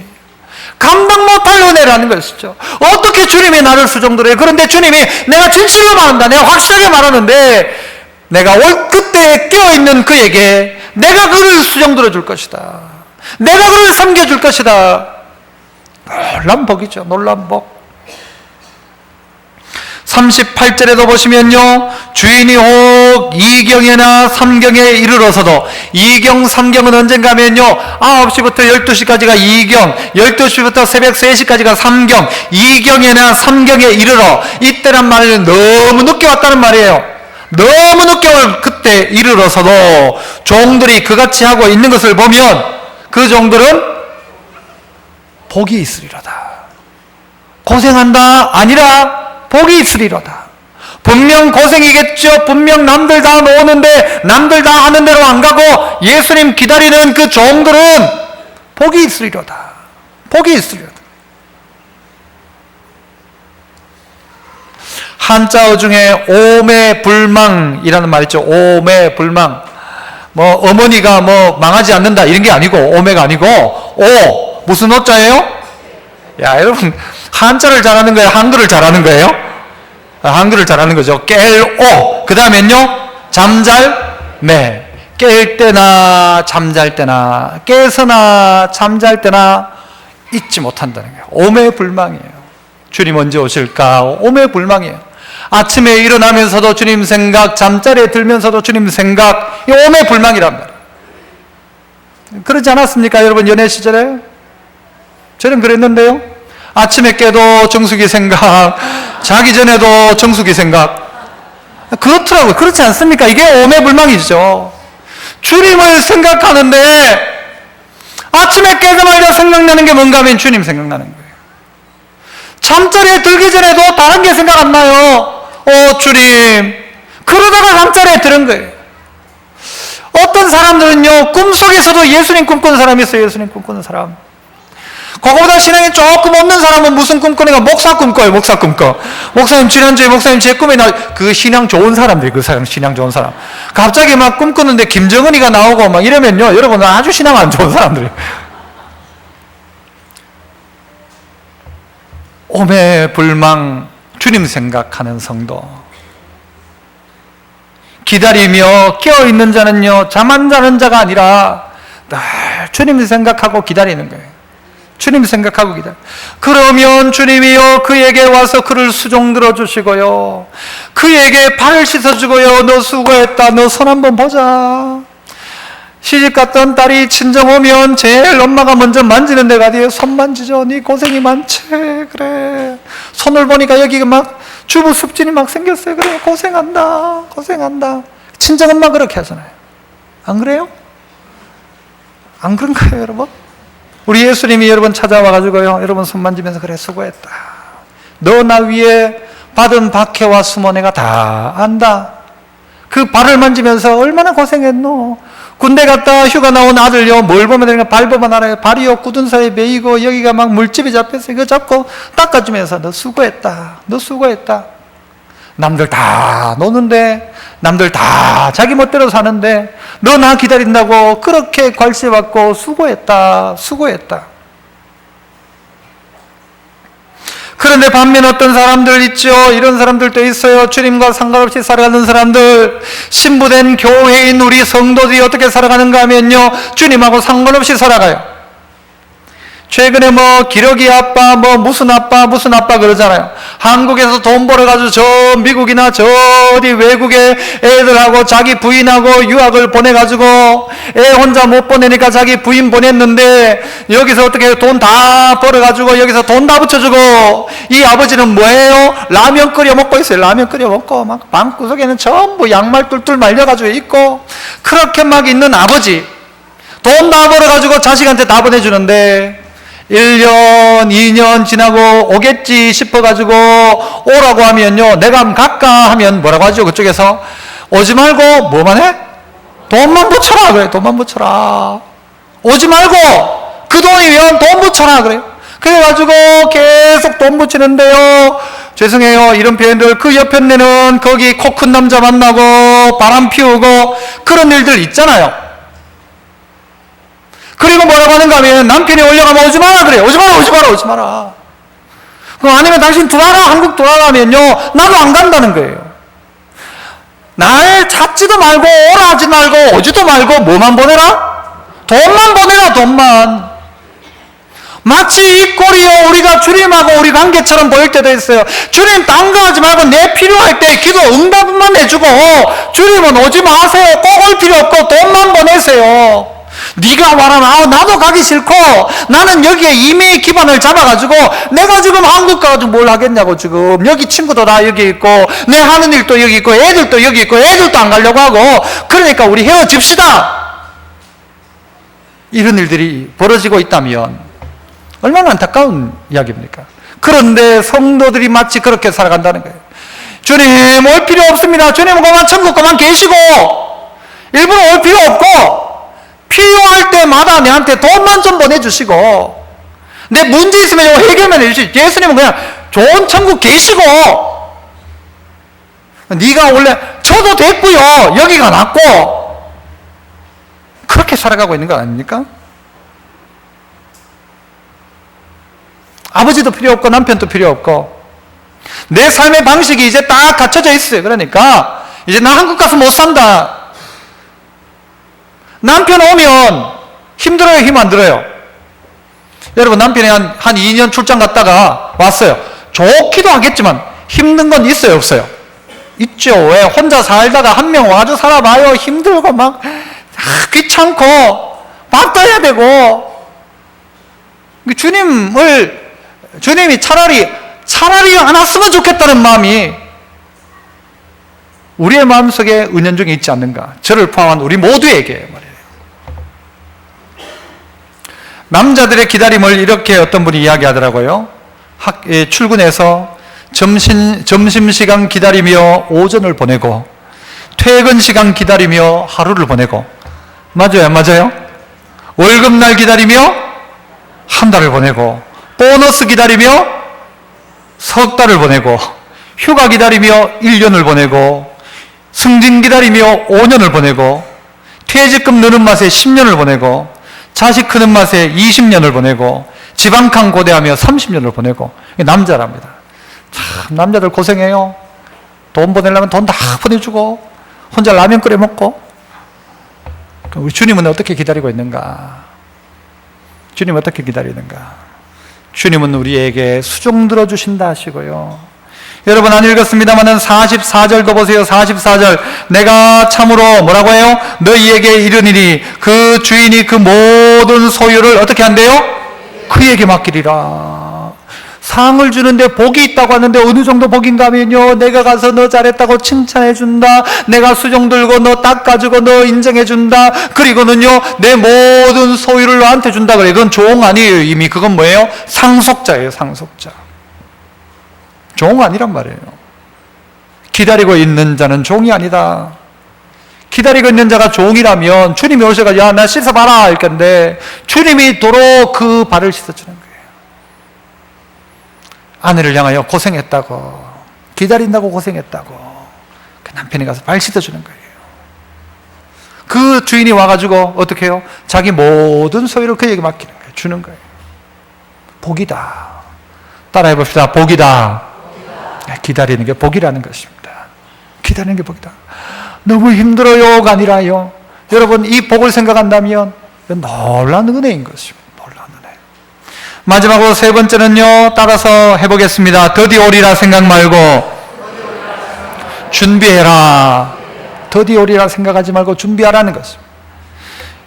감당 못할 은혜라는 것이죠. 어떻게 주님이 나를 수종들어요? 그런데 주님이 내가 진실로 말한다. 내가 확실하게 말하는데 내가 올 그때에 깨어있는 그에게 내가 그를 수종들어 줄 것이다. 내가 그를 섬겨줄 것이다. 놀라운 복이죠. 놀라운 복. 38절에도 보시면요, 주인이 혹 2경이나 3경에 이르러서도, 2경, 3경은 언젠가 하면요, 9시부터 12시까지가 2경, 12시부터 새벽 3시까지가 3경, 2경이나 3경에 이르러, 이때란 말은 너무 늦게 왔다는 말이에요. 너무 늦게 올 그때 이르러서도 종들이 그같이 하고 있는 것을 보면 그 종들은 복이 있으리로다. 고생한다 아니라 복이 있으리로다. 분명 고생이겠죠. 분명 남들 다 노는데 남들 다 하는 대로 안 가고 예수님 기다리는 그 종들은 복이 있으리로다. 복이 있으리로다. 한자어 중에 오매불망이라는 말 있죠. 오매불망. 뭐 어머니가 뭐 망하지 않는다 이런 게 아니고, 오매가 아니고 오 무슨 오자예요? 야, 여러분 한자를 잘하는 거예요? 한글을 잘하는 거예요? 한글을 잘하는 거죠. 깰, 그 다음엔요, 잠잘매. 깰 때나 잠잘 때나 깨서나 잠잘 때나 잊지 못한다는 거예요. 오매불망이에요. 주님 언제 오실까? 오매불망이에요. 아침에 일어나면서도 주님 생각, 잠자리에 들면서도 주님 생각, 이 오매불망이란 말이에요. 그러지 않았습니까, 여러분? 연애 시절에? 저는 그랬는데요. 아침에 깨도 정수기 생각, 자기 전에도 정수기 생각. 그렇더라고요. 그렇지 않습니까? 이게 오매불망이죠. 주님을 생각하는데 아침에 깨자마자 생각나는 게 뭔가 하면 주님 생각나는 거예요. 잠자리에 들기 전에도 다른 게 생각 안 나요. 주님. 그러다가 잠자리에 드는 거예요. 어떤 사람들은요, 꿈속에서도 예수님 꿈꾸는 사람이 있어요. 예수님 꿈꾸는 사람. 그거보다 신앙이 조금 없는 사람은 무슨 꿈꾸는가? 목사 꿈꿔요. 목사 꿈꿔. 목사님, 지난주에 목사님 제 꿈에 그 신앙 좋은 사람들이, 그 사람, 신앙 좋은 사람. 갑자기 막 꿈꾸는데 김정은이가 나오고 막 이러면요, 여러분 아주 신앙 안 좋은 사람들이에요. 오매불망, 주님 생각하는 성도. 기다리며 깨어있는 자는요, 잠 안 자는 자가 아니라 늘 주님 생각하고 기다리는 거예요. 주님 생각하고 기다려. 그러면 주님이요, 그에게 와서 그를 수종들어 주시고요, 그에게 발을 씻어주고요, 너 수고했다, 너 손 한번 보자. 시집 갔던 딸이 친정 오면 제일 엄마가 먼저 만지는 데가 어디에요? 손 만지죠. 네 고생이 많지. 그래. 손을 보니까 여기가 막 주부 습진이 막 생겼어요. 그래, 고생한다, 고생한다. 친정 엄마 그렇게 하잖아요. 안 그래요? 안 그런가요, 여러분? 우리 예수님이 여러분 찾아와가지고요, 여러분 손 만지면서 그래, 수고했다. 너 나 위에 받은 박해와 수모 내가 다 안다. 그 발을 만지면서 얼마나 고생했노. 군대 갔다 휴가 나온 아들요, 뭘 보면 되는가? 발 보면 알아요. 발이요, 굳은 사이에 매이고 여기가 막 물집이 잡혔어요. 이거 잡고 닦아주면서 너 수고했다, 너 수고했다. 남들 다 노는데, 남들 다 자기 멋대로 사는데 너 나 기다린다고 그렇게 괄시받고 수고했다, 수고했다. 그런데 반면 어떤 사람들 있죠. 이런 사람들도 있어요. 주님과 상관없이 살아가는 사람들. 신부된 교회인 우리 성도들이 어떻게 살아가는가 하면요, 주님하고 상관없이 살아가요. 최근에 기러기 아빠, 무슨 아빠 그러잖아요. 한국에서 돈 벌어가지고 저 미국이나 저 어디 외국에 애들하고 자기 부인하고 유학을 보내가지고 애 혼자 못 보내니까 자기 부인 보냈는데 여기서 어떻게 돈 다 벌어가지고 여기서 돈 다 붙여주고 이 아버지는 뭐예요? 라면 끓여 먹고 있어요. 라면 끓여 먹고 막 방구석에는 전부 양말 뚫뚫 말려가지고 있고 그렇게 막 있는 아버지. 돈 다 벌어가지고 자식한테 다 보내주는데 1년, 2년 지나고 오겠지 싶어가지고 오라고 하면요, 내가 한번 갈까 하면 뭐라고 하죠? 그쪽에서 오지 말고 뭐만 해? 돈만 붙여라 그래. 돈만 붙여라. 오지 말고 그 돈이면 돈 붙여라 그래. 그래가지고 계속 돈 붙이는데요, 죄송해요, 이런 표현들, 그 옆편에는 거기 코 큰 남자 만나고 바람 피우고 그런 일들 있잖아요. 그리고 뭐라고 하는가 하면 남편이 올려가면 오지 마라 그래요. 오지 마라. 그럼 아니면 당신 돌아가, 한국 돌아가면요, 나도 안 간다는 거예요. 날 찾지도 말고 오라 하지 말고 오지도 말고 뭐만 보내라? 돈만 보내라, 돈만. 마치 이 꼴이요, 우리가 주님하고 우리 관계처럼 보일 때도 있어요. 주님 딴 거 하지 말고 내 필요할 때 기도 응답만 해주고 주님은 오지 마세요. 꼭 올 필요 없고 돈만 보내세요. 네가 와라. 나도 가기 싫고 나는 여기에 임의의 기반을 잡아가지고 내가 지금 한국 가가지고 뭘 하겠냐고. 지금 여기 친구도 다 여기 있고 내 하는 일도 여기 있고 애들도 여기 있고 애들도 안 가려고 하고 그러니까 우리 헤어집시다. 이런 일들이 벌어지고 있다면 얼마나 안타까운 이야기입니까? 그런데 성도들이 마치 그렇게 살아간다는 거예요. 주님 올 필요 없습니다. 주님은 그만 천국 그만 계시고 일부러 올 필요 없고 필요할 때마다 내한테 돈만 좀 보내주시고 내 문제 있으면 해결만 해주시고 예수님은 그냥 좋은 천국 계시고 네가 원래 저도 됐고요, 여기가 낫고 그렇게 살아가고 있는 거 아닙니까? 아버지도 필요 없고 남편도 필요 없고 내 삶의 방식이 이제 딱 갖춰져 있어요. 그러니까 이제 나 한국 가서 못 산다. 남편 오면 힘들어요, 힘 안 들어요? 여러분, 남편이 한 2년 출장 갔다가 왔어요. 좋기도 하겠지만 힘든 건 있어요, 없어요? 있죠. 왜? 혼자 살다가 한 명 와서 살아봐요. 힘들고 막 귀찮고 밥도 해야 되고. 주님이 차라리 안 왔으면 좋겠다는 마음이 우리의 마음속에 은연중에 있지 않는가. 저를 포함한 우리 모두에게 말이에요. 남자들의 기다림을 이렇게 어떤 분이 이야기하더라고요. 출근해서 점심시간 기다리며 오전을 보내고 퇴근 시간 기다리며 하루를 보내고, 맞아요, 안 맞아요? 월급날 기다리며 한 달을 보내고 보너스 기다리며 석 달을 보내고 휴가 기다리며 1년을 보내고 승진 기다리며 5년을 보내고 퇴직금 느는 맛에 10년을 보내고 자식 크는 맛에 20년을 보내고 지방칸 고대하며 30년을 보내고. 남자랍니다. 참 남자들 고생해요. 돈 보내려면 돈 다 보내주고 혼자 라면 끓여 먹고. 우리 주님은 어떻게 기다리고 있는가? 주님 어떻게 기다리는가? 주님은 우리에게 수종 들어주신다 하시고요. 여러분 안 읽었습니다만은 44절도 보세요. 44절. 내가 참으로 뭐라고 해요? 너희에게 이르니니 그 주인이 그 모든 소유를 어떻게 한대요? 그에게 맡기리라. 상을 주는데 복이 있다고 하는데 어느 정도 복인가 하면요, 내가 가서 너 잘했다고 칭찬해 준다. 내가 수종 들고 너 닦아주고 너 인정해 준다. 그리고는요 내 모든 소유를 너한테 준다 그래. 그건 종 아니에요. 이미 그건 뭐예요? 상속자예요. 상속자. 종 아니란 말이에요. 기다리고 있는 자는 종이 아니다. 기다리고 있는 자가 종이라면 주님이 오셔가지고 야, 나 씻어봐라 이럴 건데 주님이 도로 그 발을 씻어주는 거예요. 아내를 향하여 고생했다고, 기다린다고 고생했다고 그 남편이 가서 발 씻어주는 거예요. 그 주인이 와가지고 어떻게 해요? 자기 모든 소유를 그에게 맡기는 거예요. 주는 거예요. 복이다. 따라해 봅시다. 복이다. 기다리는 게 복이라는 것입니다. 기다리는 게 복이다. 너무 힘들어요가 아니라요. 여러분, 이 복을 생각한다면 놀라운 은혜인 것입니다. 놀라운 은혜. 마지막으로 세 번째는요, 따라서 해보겠습니다. 더디 오리라 생각 말고 준비해라. 더디 오리라 생각하지 말고 준비하라는 것입니다.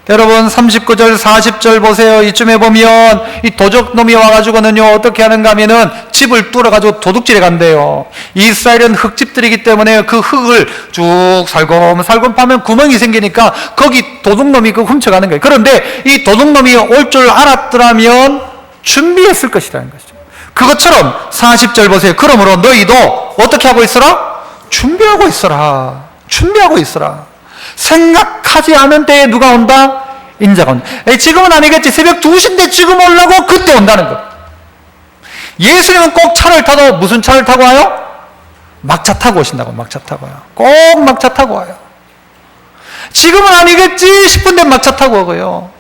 여러분, 39절 40절 보세요. 이쯤에 보면 이 도적놈이 와가지고는요 어떻게 하는가 하면은 집을 뚫어가지고 도둑질해 간대요. 이스라엘은 흙집들이기 때문에 그 흙을 쭉 살곰살곰 파면 구멍이 생기니까 거기 도둑놈이 그 훔쳐가는 거예요. 그런데 이 도둑놈이 올 줄 알았더라면 준비했을 것이라는 것이죠. 그것처럼 40절 보세요. 그러므로 너희도 어떻게 하고 있어라? 준비하고 있어라. 준비하고 있어라. 생각하지 않은 때에 누가 온다? 인자가 온다. 지금은 아니겠지. 새벽 2시인데 지금 오려고? 그때 온다는 것. 예수님은 꼭 차를 타도 무슨 차를 타고 와요? 막차 타고 오신다고. 막차 타고 와요. 꼭 막차 타고 와요. 지금은 아니겠지 싶은데 막차 타고 오고요.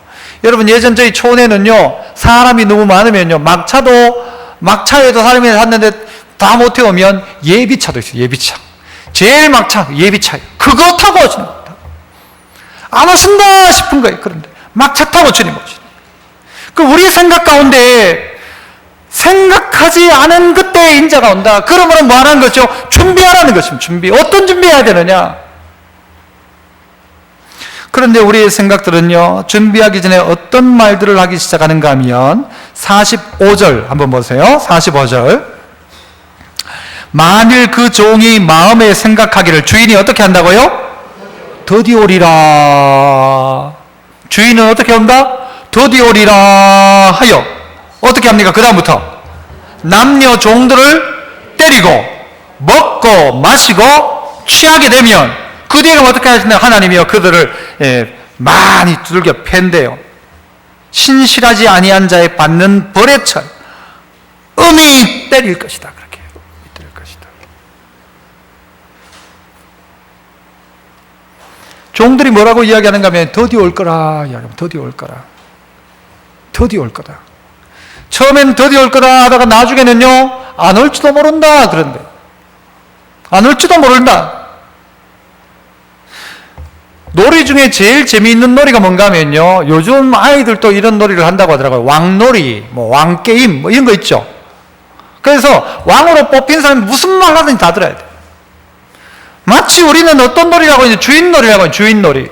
여러분, 예전 저희 초원에는요 사람이 너무 많으면요 막차에도 사람이 탔는데 다 못 태우면 예비차도 있어요. 예비차. 제일 막차 예비차예요. 그거 타고 오시는 겁니다. 안 오신다 싶은 거예요. 그런데 막차 타고 주님 오시는 거예요. 그 우리의 생각 가운데 생각하지 않은 그때의 인자가 온다. 그러면 뭐 하는 거죠? 준비하라는 것입니다. 준비. 어떤 준비해야 되느냐? 그런데 우리의 생각들은요 준비하기 전에 어떤 말들을 하기 시작하는가 하면 45절 한번 보세요. 45절. 만일 그 종이 마음에 생각하기를 주인이 어떻게 한다고요? 더디 오리라. 주인은 어떻게 한다? 더디 오리라 하여 어떻게 합니까? 그 다음부터 남녀 종들을 때리고 먹고 마시고 취하게 되면 그 뒤에는 어떻게 하시나? 하나님이여 그들을 많이 두들겨 팬대요. 신실하지 아니한 자에 받는 벌의 철 음이 때릴 것이다. 그렇게 때릴 것이다. 종들이 뭐라고 이야기하는가 하면 더디 올 거라 이야기하면 더디 올 거라. 더디 올 거다. 처음엔 더디 올 거다 하다가 나중에는요 안 올지도 모른다. 그런데 안 올지도 모른다. 놀이 중에 제일 재미있는 놀이가 뭔가 하면요 요즘 아이들도 이런 놀이를 한다고 하더라고요. 왕놀이, 왕게임 이런 거 있죠. 그래서 왕으로 뽑힌 사람이 무슨 말 하든지 다 들어야 돼. 마치 우리는 어떤 놀이라고 하냐? 주인놀이라고 하냐? 주인놀이.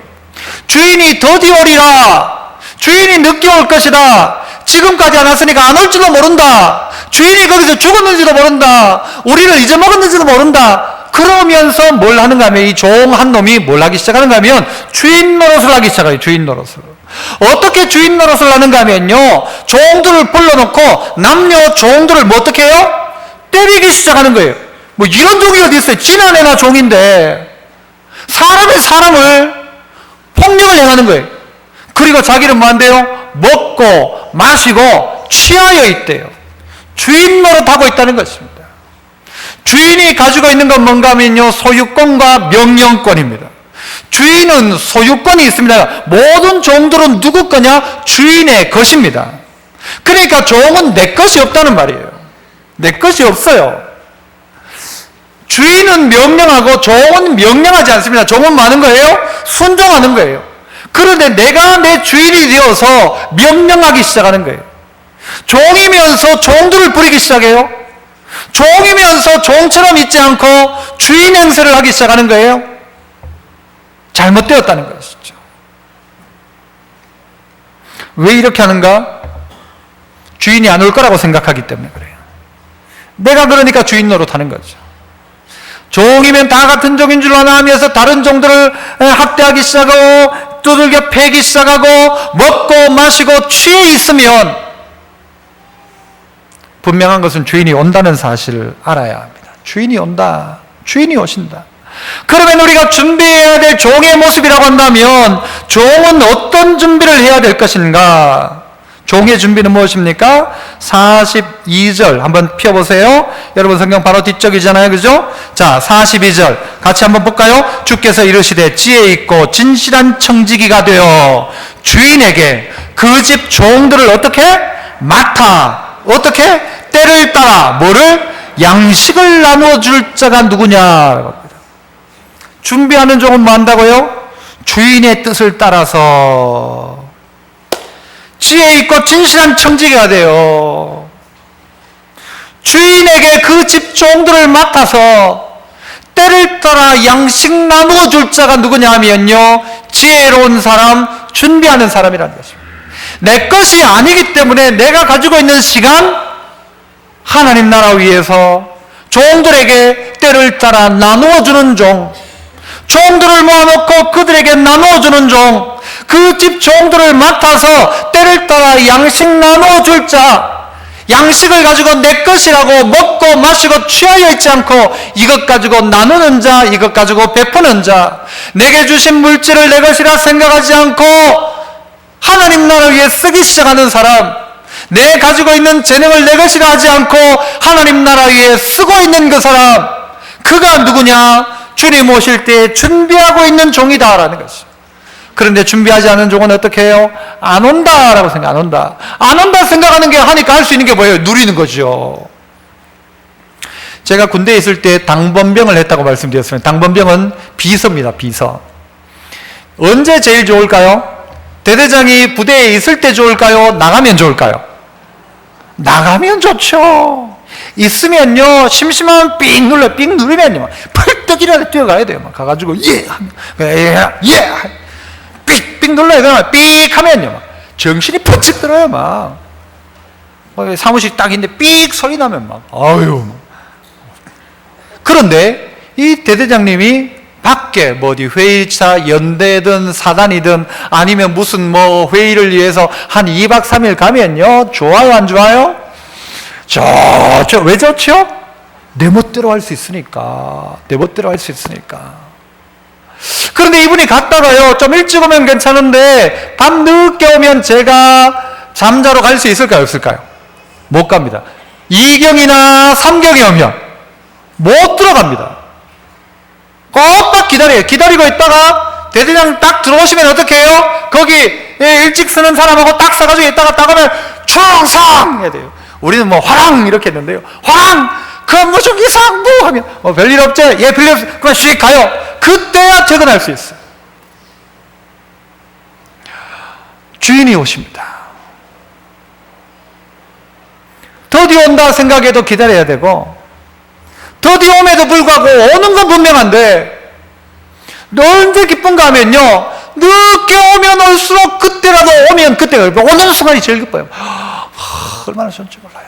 주인이 더디 오리라. 주인이 늦게 올 것이다. 지금까지 안 왔으니까 안 올지도 모른다. 주인이 거기서 죽었는지도 모른다. 우리를 잊어먹었는지도 모른다. 그러면서 뭘 하는가 하면 이 종 한 놈이 뭘 하기 시작하는가 하면 주인 노릇을 하기 시작해요. 주인 노릇을. 어떻게 주인 노릇을 하는가 하면요 종들을 불러놓고 남녀 종들을 뭐 어떻게 해요? 때리기 시작하는 거예요. 뭐 이런 종이 어디 있어요? 지난해나 종인데 사람의 사람을 폭력을 행하는 거예요. 그리고 자기는 뭐 한대요? 먹고 마시고 취하여 있대요. 주인 노릇하고 있다는 것입니다. 주인이 가지고 있는 건 뭔가 하면요 소유권과 명령권입니다. 주인은 소유권이 있습니다. 모든 종들은 누구 거냐? 주인의 것입니다. 그러니까 종은 내 것이 없다는 말이에요. 내 것이 없어요. 주인은 명령하고 종은 명령하지 않습니다. 종은 뭐 하는 거예요? 순종하는 거예요. 그런데 내가 내 주인이 되어서 명령하기 시작하는 거예요. 종이면서 종들을 부리기 시작해요. 종이면서 종처럼 있지 않고 주인 행세를 하기 시작하는 거예요. 잘못되었다는 것이죠. 왜 이렇게 하는가? 주인이 안 올 거라고 생각하기 때문에 그래요. 내가 그러니까 주인 노릇하는 거죠. 종이면 다 같은 종인 줄 아나 하면서 다른 종들을 학대하기 시작하고 두들겨 패기 시작하고 먹고 마시고 취해 있으면 분명한 것은 주인이 온다는 사실을 알아야 합니다. 주인이 온다. 주인이 오신다. 그러면 우리가 준비해야 될 종의 모습이라고 한다면 종은 어떤 준비를 해야 될 것인가? 종의 준비는 무엇입니까? 42절 한번 펴보세요. 여러분 성경 바로 뒤쪽이잖아요. 그죠? 자, 42절 같이 한번 볼까요? 주께서 이르시되 지혜 있고 진실한 청지기가 되어 주인에게 그 집 종들을 어떻게? 맡아. 어떻게? 때를 따라 뭐를? 양식을 나누어 줄 자가 누구냐? 준비하는 종은 뭐 한다고요? 주인의 뜻을 따라서 지혜 있고 진실한 청지기가 돼요. 주인에게 그 집 종들을 맡아서 때를 따라 양식 나누어 줄 자가 누구냐 하면요, 지혜로운 사람, 준비하는 사람이라는 것입니다. 내 것이 아니기 때문에 내가 가지고 있는 시간, 하나님 나라 위해서 종들에게 때를 따라 나누어 주는 종, 종들을 모아놓고 그들에게 나누어 주는 종, 그 집 종들을 맡아서 때를 따라 양식 나누어 줄 자, 양식을 가지고 내 것이라고 먹고 마시고 취하여 있지 않고 이것 가지고 나누는 자, 이것 가지고 베푸는 자, 내게 주신 물질을 내 것이라 생각하지 않고 하나님 나라 위해 쓰기 시작하는 사람, 내 가지고 있는 재능을 내 것이라 하지 않고 하나님 나라 위해 쓰고 있는 그 사람, 그가 누구냐? 주님 오실 때 준비하고 있는 종이다라는 것이죠. 그런데 준비하지 않은 종은 어떻게 해요? 안 온다라고 생각, 안 온다. 안 온다 생각하는 게 하니까 할 수 있는 게 뭐예요? 누리는 거죠. 제가 군대에 있을 때 당번병을 했다고 말씀드렸습니다. 당번병은 비서입니다, 비서. 언제 제일 좋을까요? 대대장이 부대에 있을 때 좋을까요? 나가면 좋을까요? 나가면 좋죠. 있으면요, 심심하면 삑 눌러, 삑 누르면요, 펄떡이라도 뛰어가야 돼요. 막 가가지고, 예! 삑 눌러야 되나? 삑 하면요, 막 정신이 퍽쩍 들어요. 막 사무실 딱 있는데 삑 소리 나면 막 아유. 그런데 이 대대장님이 밖에 뭐 어디 회의차 연대든 사단이든 아니면 무슨 뭐 회의를 위해서 한 2박 3일 가면요, 좋아요 안 좋아요? 좋죠. 왜 좋죠? 내 멋대로 할 수 있으니까. 내 멋대로 할 수 있으니까. 그런데 이분이 갔다가요, 좀 일찍 오면 괜찮은데 밤 늦게 오면 제가 잠자러 갈 수 있을까요, 없을까요? 못 갑니다. 2경이나 3경이 오면 못 들어갑니다. 꼭 기다려요. 기다리고 있다가 대대장 딱 들어오시면 어떻게 해요? 거기 일찍 쓰는 사람하고 딱 서가지고 있다가 딱 오면 충성 해야 돼요. 우리는 뭐 화랑 이렇게 했는데요, 화랑 근무중 이상무 하면 별일 없죠? 예, 별일 없어요. 그만 씩 가요. 그때야 퇴근할 수 있어요. 주인이 오십니다. 드디어 온다 생각해도 기다려야 되고, 드디어 옴에도 불구하고 오는 건 분명한데 언제 기쁜가 하면요, 늦게 오면 올수록 그때라도 오면 그때가 오는 순간이 제일 기뻐요. 얼마나 좋은지 몰라요.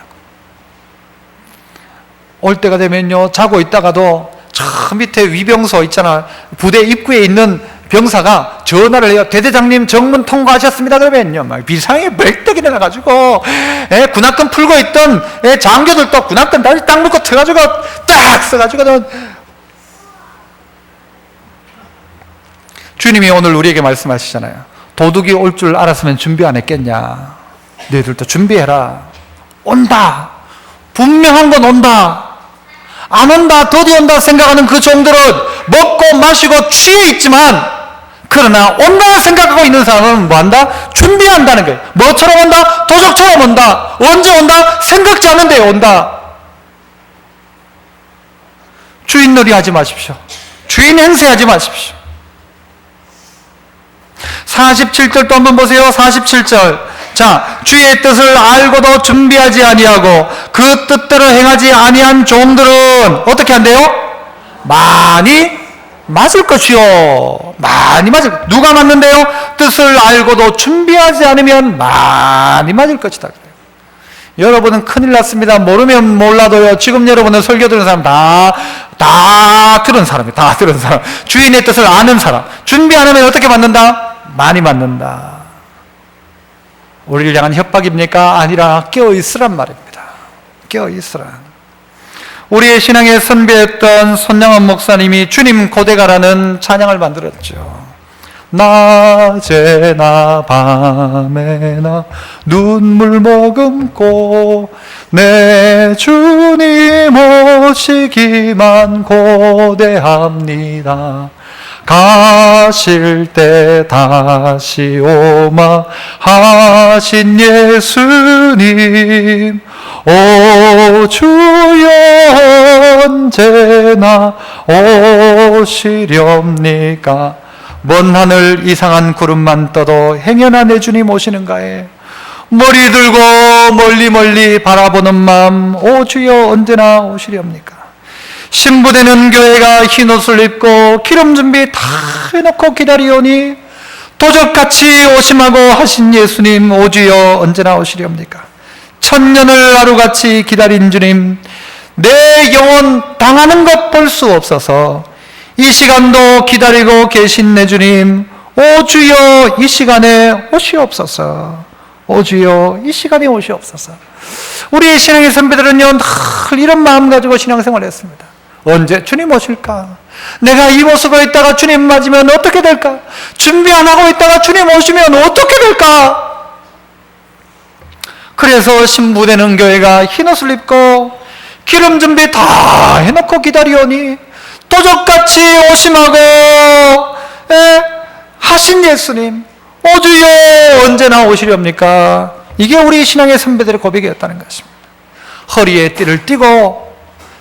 올 때가 되면요, 자고 있다가도 저 밑에 위병소 있잖아, 부대 입구에 있는 병사가 전화를 해요. 대대장님 정문 통과하셨습니다. 그러면요, 막 비상에 벌떡 일어나가지고 군악근 풀고 있던 장교들도 군악근 다시 딱 놓고 쳐가지고 딱 써가지고. 주님이 오늘 우리에게 말씀하시잖아요. 도둑이 올 줄 알았으면 준비 안 했겠냐. 너희들도 준비해라. 온다. 분명한 건 온다. 안 온다, 더디 온다 생각하는 그 종들은 먹고 마시고 취해 있지만, 그러나 온다 생각하고 있는 사람은 뭐 한다? 준비한다는 거예요. 뭐처럼 온다? 도적처럼 온다. 언제 온다? 생각지 않은데 온다. 주인놀이 하지 마십시오. 주인 행세하지 마십시오. 47절도 한번 보세요. 47절. 자, 주의 뜻을 알고도 준비하지 아니하고 그 뜻대로 행하지 아니한 종들은 어떻게 한대요? 많이 맞을 것이요. 많이 맞을. 누가 맞는데요? 뜻을 알고도 준비하지 않으면 많이 맞을 것이다. 여러분은 큰일 났습니다. 모르면 몰라도요, 지금 여러분은 설교 들은 사람 다 들은 사람이에요. 다 들은 사람. 주인의 뜻을 아는 사람. 준비 안 하면 어떻게 맞는다? 많이 맞는다. 우리를 향한 협박입니까? 아니라 깨어있으란 말입니다. 깨어있으라. 우리의 신앙의 선배였던 손양원 목사님이 주님 고대가라는 찬양을 만들었죠. 낮에나 밤에나 눈물 머금고 내 주님 오시기만 고대합니다. 가실 때 다시 오마 하신 예수님 오 주여 언제나 오시렵니까? 먼 하늘 이상한 구름만 떠도 행여나 내 주님 오시는가에 머리 들고 멀리 멀리 바라보는 마음, 오 주여 언제나 오시렵니까? 신부되는 교회가 흰옷을 입고 기름 준비 다 해놓고 기다리오니 도적같이 오심하고 하신 예수님, 오 주여 언제나 오시렵니까? 천년을 하루같이 기다린 주님, 내 영혼 당하는 것 볼 수 없어서 이 시간도 기다리고 계신 내 주님, 오 주여 이 시간에 오시옵소서. 오 주여 이 시간에 오시옵소서. 우리의 신앙의 선배들은요 늘 이런 마음 가지고 신앙생활을 했습니다. 언제 주님 오실까? 내가 이 모습으로 있다가 주님 맞으면 어떻게 될까? 준비 안 하고 있다가 주님 오시면 어떻게 될까? 그래서 신부되는 교회가 흰옷을 입고 기름 준비 다 해놓고 기다리오니 도적같이 오심하고 하신 예수님, 오 주여 언제나 오시렵니까? 이게 우리 신앙의 선배들의 고백이었다는 것입니다. 허리에 띠를 띠고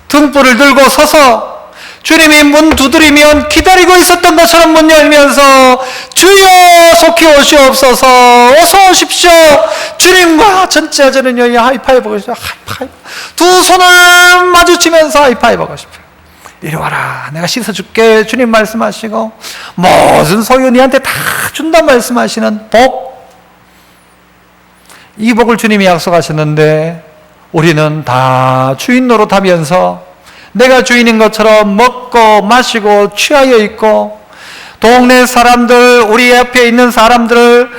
등불을 들고 서서 주님이 문 두드리면 기다리고 있었던 것처럼 문 열면서 주여 속히 오시옵소서, 어서 오십시오. 주님과 전체 저는요 하이파이브 하고 싶어요. 하이파이브. 두 손을 마주치면서 하이파이브 하고 싶어요. 이리 와라, 내가 씻어줄게. 주님 말씀하시고 모든 소유 니한테 다 준다 말씀하시는 복, 이 복을 주님이 약속하셨는데 우리는 다 주인 노릇하면서 내가 주인인 것처럼 먹고 마시고 취하여 있고 동네 사람들, 우리 옆에 있는 사람들을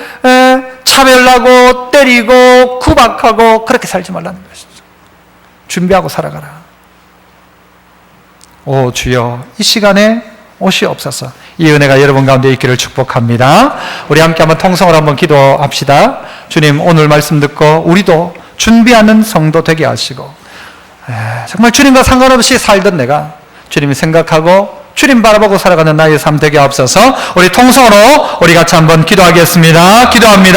차별하고 때리고 구박하고 그렇게 살지 말라는 것이죠. 준비하고 살아가라. 오 주여 이 시간에 오시옵소서. 이 은혜가 여러분 가운데 있기를 축복합니다. 우리 함께 한번 통성으로 한번 기도합시다. 주님, 오늘 말씀 듣고 우리도 준비하는 성도 되게 하시고 정말 주님과 상관없이 살던 내가 주님이 생각하고 주님 바라보고 살아가는 나의 삶 되게 하옵소서. 우리 통성으로 우리 같이 한번 기도하겠습니다. 기도합니다.